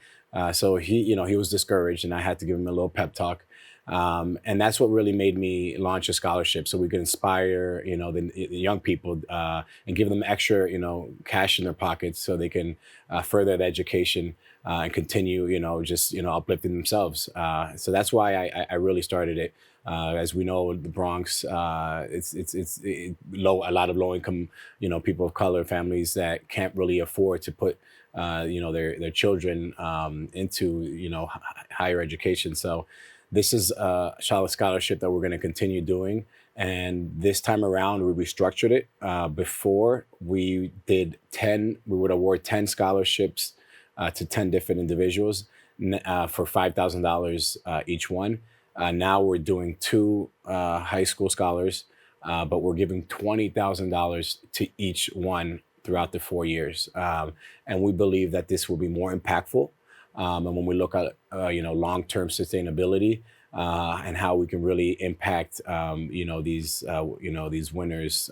So he was discouraged, and I had to give him a little pep talk. And that's what really made me launch a scholarship, so we could inspire, the young people and give them extra, cash in their pockets so they can further their education and continue, uplifting themselves. So that's why I really started it. As we know, the Bronx, it's low, a lot of low income, people of color, families that can't really afford to put, their children into, higher education. So this is a scholarship that we're going to continue doing. And this time around, we restructured it. Before we would award 10 scholarships to 10 different individuals for $5,000 each one. Now we're doing 2 high school scholars, but we're giving $20,000 to each one throughout the 4 years. And we believe that this will be more impactful. And when we look at, long-term sustainability and how we can really impact, these winners'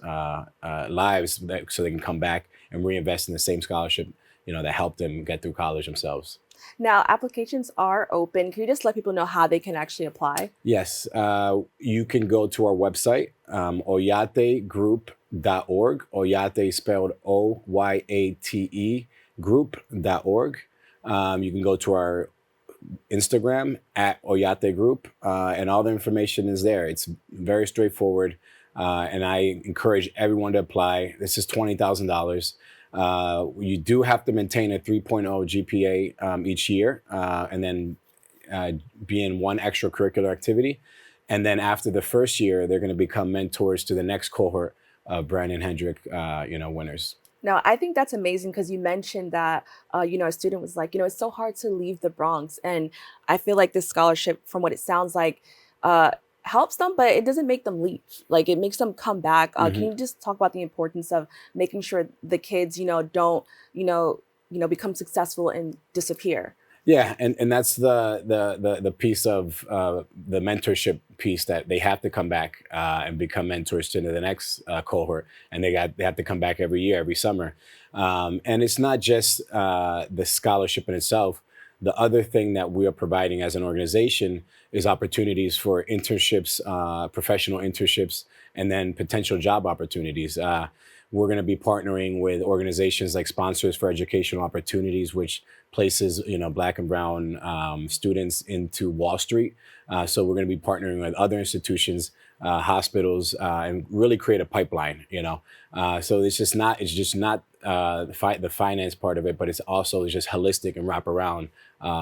lives so they can come back and reinvest in the same scholarship, that helped them get through college themselves. Now, applications are open. Can you just let people know how they can actually apply? Yes, you can go to our website, oyategroup.org. Oyate spelled Oyate group.org. You can go to our Instagram at Oyate Group, and all the information is there. It's very straightforward, and I encourage everyone to apply. This is $20,000. You do have to maintain a 3.0 GPA each year, and then be in one extracurricular activity. And then after the first year, they're going to become mentors to the next cohort of Brandon Hendricks, winners. Now, I think that's amazing because you mentioned that, a student was like, it's so hard to leave the Bronx. And I feel like this scholarship, from what it sounds like, helps them, but it doesn't make them leave. Like, it makes them come back. Can you just talk about the importance of making sure the kids, don't, become successful and disappear? Yeah, and that's the piece of the mentorship piece, that they have to come back and become mentors to the next cohort, and they have to come back every year, every summer. And it's not just the scholarship in itself. The other thing that we are providing as an organization is opportunities for internships, professional internships, and then potential job opportunities. We're going to be partnering with organizations like Sponsors for Educational Opportunities, which places Black and brown students into Wall Street. So we're going to be partnering with other institutions, hospitals, and really create a pipeline. So it's just not the finance part of it, but it's also just holistic and wrap around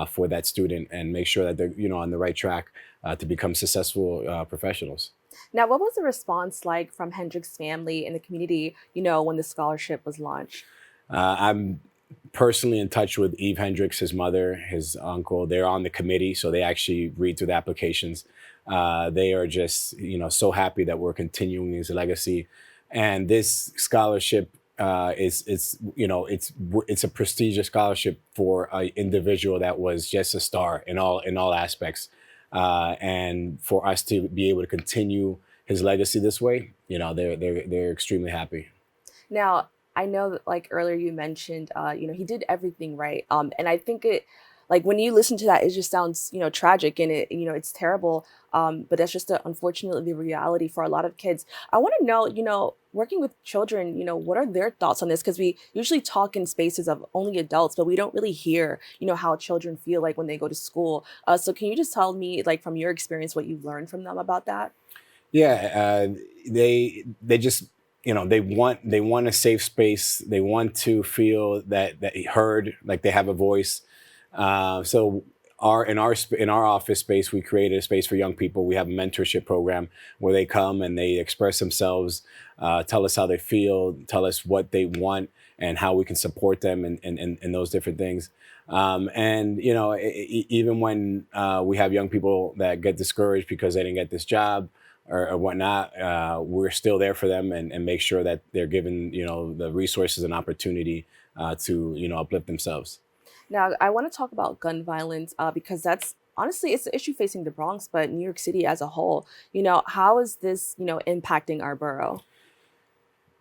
for that student, and make sure that they're on the right track to become successful professionals. Now, what was the response like from Hendricks' family and the community, when the scholarship was launched? I'm personally in touch with Eve Hendricks, his mother, his uncle. They're on the committee, so they actually read through the applications. They are just, so happy that we're continuing his legacy. And this scholarship it's a prestigious scholarship for an individual that was just a star in all aspects. And for us to be able to continue his legacy this way, they're extremely happy. Now, I know that, like earlier you mentioned, he did everything right. And I think when you listen to that, it just sounds, tragic, and it's terrible. But that's just unfortunately the reality for a lot of kids. I want to know, working with children, what are their thoughts on this? Because we usually talk in spaces of only adults, but we don't really hear, how children feel like when they go to school. So can you just tell me, from your experience, what you've learned from them about that? Yeah, they just, they want a safe space. They want to feel that heard, like they have a voice. So in our office space, we created a space for young people. We have a mentorship program where they come and they express themselves, tell us how they feel, tell us what they want, and how we can support them in those different things. Even when we have young people that get discouraged because they didn't get this job or whatnot, we're still there for them and make sure that they're given, the resources and opportunity to, uplift themselves. Now, I want to talk about gun violence because that's honestly, it's an issue facing the Bronx, but New York City as a whole. How is this, impacting our borough?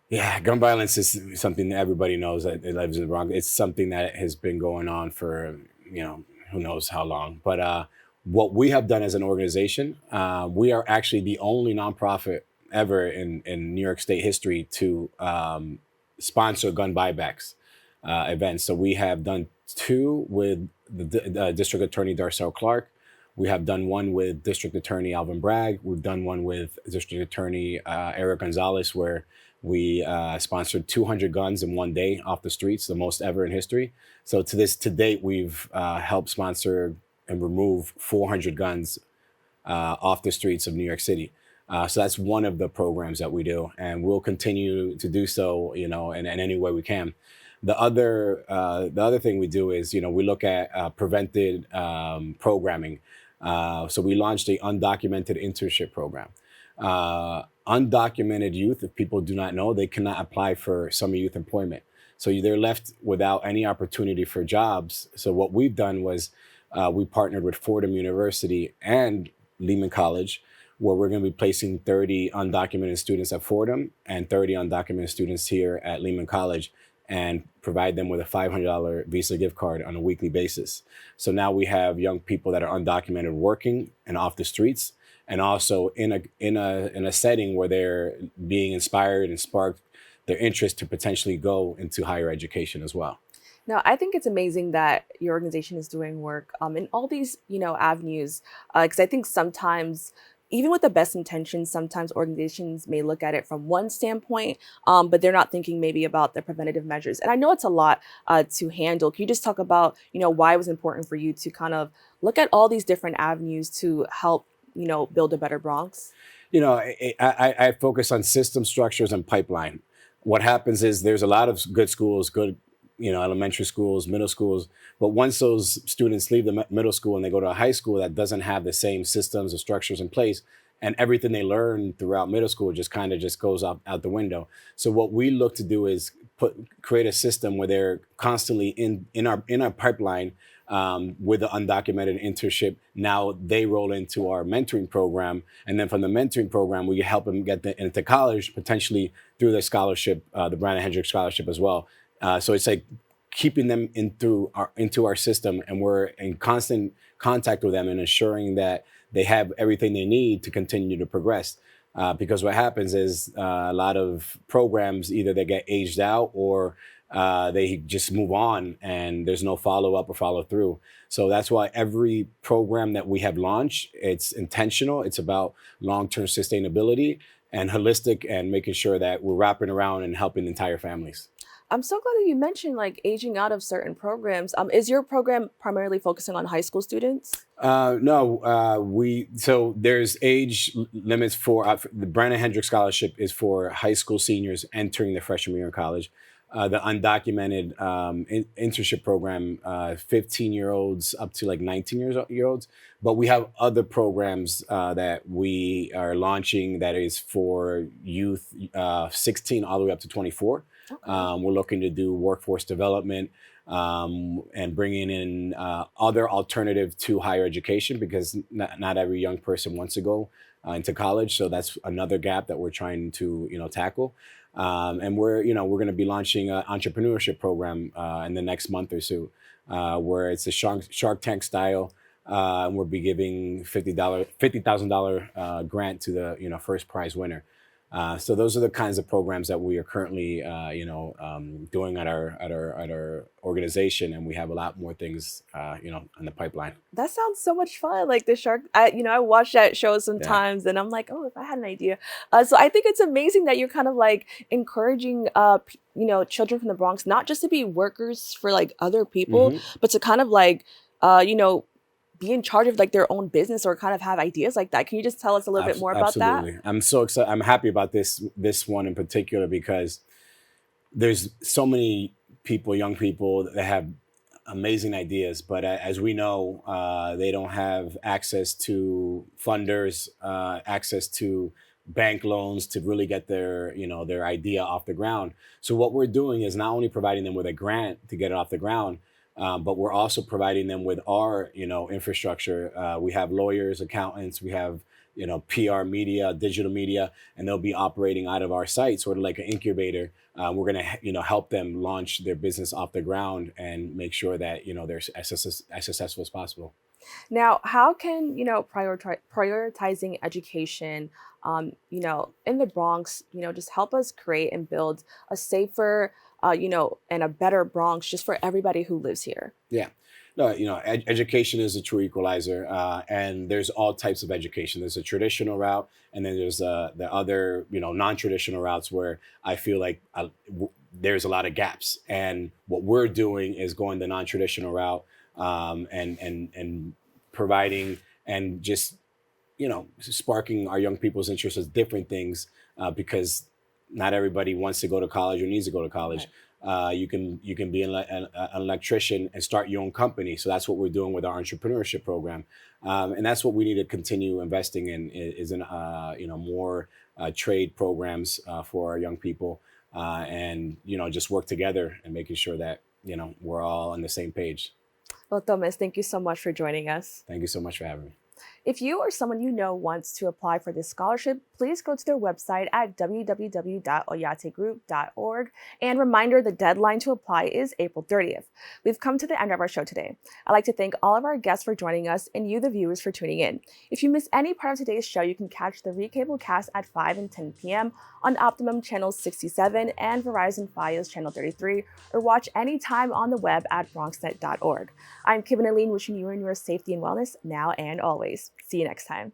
Yeah, gun violence is something that everybody knows that lives in the Bronx. It's something that has been going on for, who knows how long. But what we have done as an organization, we are actually the only nonprofit ever in New York State history to sponsor gun buybacks events. So we have done 2 with the District Attorney Darcel Clark. We have done 1 with District Attorney Alvin Bragg. We've done 1 with District Attorney Eric Gonzalez, where we sponsored 200 guns in 1 day off the streets, the most ever in history. So to date, we've helped sponsor and remove 400 guns off the streets of New York City. So that's one of the programs that we do, and we'll continue to do so, in any way we can. The other thing we do is, we look at prevented programming. So we launched a undocumented internship program. Undocumented youth, if people do not know, they cannot apply for summer youth employment. So they're left without any opportunity for jobs. So what we've done was we partnered with Fordham University and Lehman College, where we're going to be placing 30 undocumented students at Fordham and 30 undocumented students here at Lehman College, and provide them with a $500 Visa gift card on a weekly basis. So now we have young people that are undocumented working and off the streets, and also in a setting where they're being inspired and sparked their interest to potentially go into higher education as well. Now, I think it's amazing that your organization is doing work in all these, avenues, because I think sometimes, even with the best intentions, sometimes organizations may look at it from one standpoint, but they're not thinking maybe about the preventative measures. And I know it's a lot to handle. Can you just talk about, why it was important for you to kind of look at all these different avenues to help, build a better Bronx? I focus on system, structures, and pipeline. What happens is there's a lot of good schools, good elementary schools, middle schools. But once those students leave the middle school and they go to a high school that doesn't have the same systems or structures in place, and everything they learn throughout middle school just goes out the window. So what we look to do is create a system where they're constantly in our pipeline, with the undocumented internship. Now they roll into our mentoring program. And then from the mentoring program, we help them get into college, potentially through the scholarship, the Brandon Hendricks scholarship as well. So it's like keeping them into our system, and we're in constant contact with them and ensuring that they have everything they need to continue to progress. Because what happens is a lot of programs, either they get aged out or they just move on and there's no follow-up or follow-through. So that's why every program that we have launched, it's intentional. It's about long-term sustainability and holistic, and making sure that we're wrapping around and helping entire families. I'm so glad that you mentioned like aging out of certain programs. Is your program primarily focusing on high school students? No, so there's age limits for the Brandon Hendricks scholarship is for high school seniors entering their freshman year in college. The undocumented internship program, 15-year-olds up to like 19-year-olds. But we have other programs that we are launching that is for youth 16 all the way up to 24. Okay. We're looking to do workforce development and bringing in other alternative to higher education, because not every young person wants to go into college. So that's another gap that we're trying to tackle. And we're going to be launching an entrepreneurship program in the next month or so, where it's a Shark Tank style. And we'll be giving $50,000 grant to the first prize winner. So those are the kinds of programs that we are currently doing at our organization, and we have a lot more things in the pipeline. That sounds so much fun. Like the shark, I watch that show sometimes, and I'm like, oh, if I had an idea. So I think it's amazing that you're kind of like encouraging children from the Bronx not just to be workers for like other people, but to kind of like be in charge of like their own business or kind of have ideas like that. Can you just tell us a little bit more about that? I'm so excited. I'm happy about this one in particular, because there's so many people, young people, that have amazing ideas, but as we know, they don't have access to funders, access to bank loans to really get their idea off the ground. So what we're doing is not only providing them with a grant to get it off the ground, but we're also providing them with our, infrastructure. We have lawyers, accountants, we have, PR, media, digital media, and they'll be operating out of our site, sort of like an incubator. We're going to, help them launch their business off the ground and make sure that, they're as successful as possible. Now, how can, prioritizing education, in the Bronx, just help us create and build a safer, and a better Bronx just for everybody who lives here? Yeah. No, education is a true equalizer, and there's all types of education. There's a traditional route, and then there's the other, non-traditional routes where I feel like there's a lot of gaps. And what we're doing is going the non-traditional route, and providing and just, sparking our young people's interest in different things, because not everybody wants to go to college or needs to go to college. Right. You can be an electrician and start your own company. So that's what we're doing with our entrepreneurship program, and that's what we need to continue investing in is in more trade programs for our young people, and just work together and making sure that we're all on the same page. Well, Tomas, thank you so much for joining us. Thank you so much for having me. If you or someone you know wants to apply for this scholarship, please go to their website at www.oyategroup.org. And reminder, the deadline to apply is April 30th. We've come to the end of our show today. I'd like to thank all of our guests for joining us and you, the viewers, for tuning in. If you missed any part of today's show, you can catch the recable cast at 5 and 10 p.m. on Optimum Channel 67 and Verizon Fios Channel 33, or watch anytime on the web at bronxnet.org. I'm Kibin Alleyne, wishing you and your safety and wellness now and always. See you next time.